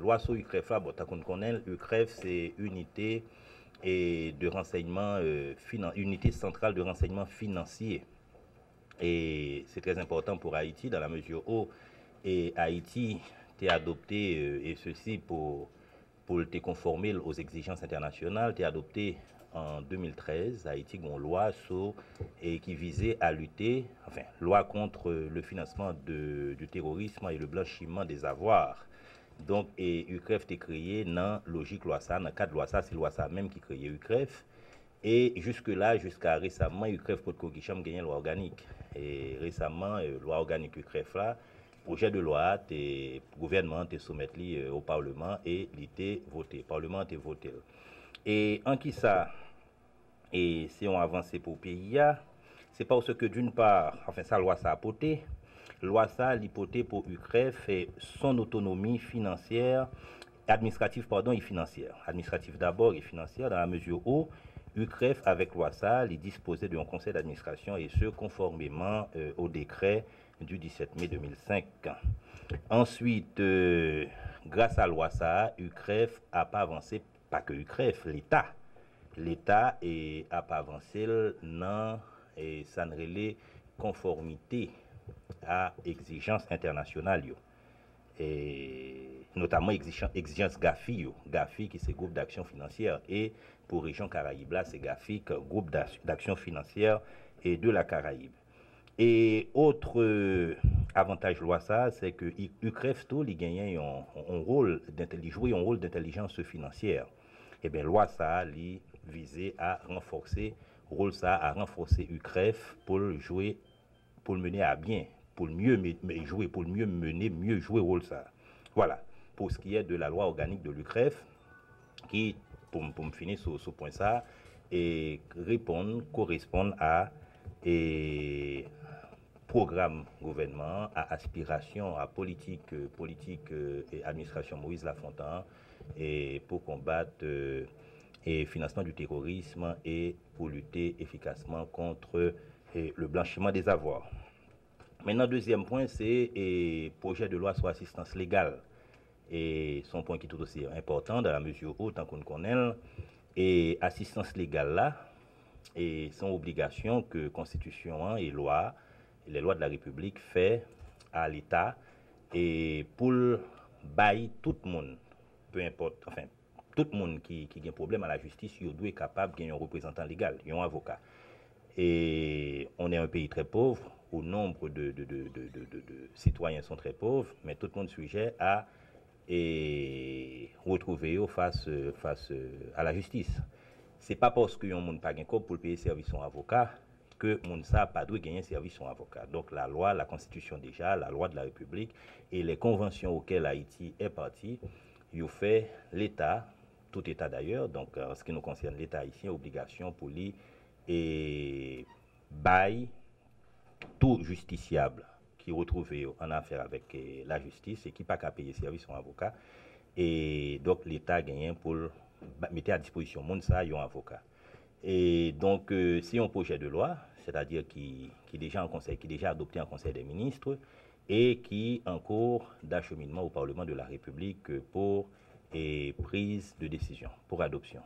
loi sur UCREF, là, bon, tant qu'on connaît, UCREF, c'est unité et de renseignement, unité centrale de renseignement financier. Et c'est très important pour Haïti dans la mesure où et Haïti t'est adopté, et ceci pour te conformer aux exigences internationales, t'est adopté en 2013, Haïti a une loi et qui visait à lutter, enfin, loi contre le financement du terrorisme et le blanchiment des avoirs. Donc, et UCREF est créé dans logique loi ça, dans le cadre loi ça, c'est loi ça même qui créait UCREF. Et jusque-là, jusqu'à récemment, UCREF pour Kogicham gagné loi organique. Et récemment, loi organique UCREF là, projet de loi, le gouvernement te soumet au Parlement et il était voté. Le Parlement a voté. Et en qui ça, et si on avance pour le pays, c'est parce que d'une part, enfin, sa loi ça a poté, loi ça l'hypothèse pour UCREF et son autonomie financière, administrative pardon et financière. Administrative d'abord et financière dans la mesure où UCREF avec loi ça, il disposait d'un conseil d'administration et ce conformément au décret du 17 mai 2005. Ensuite, grâce à loi ça, UCREF n'a pas avancé, pas que UCREF, l'État. L'État n'a pas avancé dans et ça ne relève conformité à exigences internationales. Et notamment exigence GAFI, GAFI qui c'est groupe d'action financière et pour région Caraïbe là c'est GAFI groupe d'action financière et de la Caraïbe. Et autre avantage loi ça c'est que UCREF tout il gagne un rôle jouer un rôle d'intelligence financière. Et bien loi ça il visait à renforcer rôle ça à renforcer UCREF pour jouer pour le mener à bien pour mieux jouer, pour mieux mener, mieux jouer rôle ça. Voilà, pour ce qui est de la loi organique de l'UCREF, qui, pour me finir sur ce point ça, et correspondent à et programme gouvernement, à aspiration, à politique et administration Moïse Lafontaine, et pour combattre et financement du terrorisme et pour lutter efficacement contre le blanchiment des avoirs. Maintenant, deuxième point, c'est le projet de loi sur assistance légale. Et son point qui est tout aussi important dans la mesure où, tant qu'on connaît, et assistance légale là, et son obligation que Constitution et loi, les lois de la République fait à l'État et pour bailler tout le monde, peu importe, enfin, tout le monde qui a un problème à la justice, il doit être capable de gagner un représentant légal, un avocat. Et on est un pays très pauvre, où nombre de citoyens sont très pauvres, mais tout le monde est sujet à retrouver face à la justice. Ce n'est pas parce que on n'a pas de pour payer service son avocat que on n'a pas de gagner service son avocat. Donc la loi, la Constitution déjà, la loi de la République et les conventions auxquelles Haïti est parti, il fait l'État, tout État d'ailleurs, donc en ce qui nous concerne l'État haïtien, obligation pour lui et bail tout justiciable qui retrouve en affaire avec la justice et qui n'a pas qu'à payer service son avocat. Et donc l'État gagne pour mettre à disposition monde ça un avocat. Et donc si un projet de loi, c'est-à-dire qui est déjà en conseil, qui est déjà adopté en conseil des ministres et qui est en cours d'acheminement au Parlement de la République pour prise de décision, pour adoption.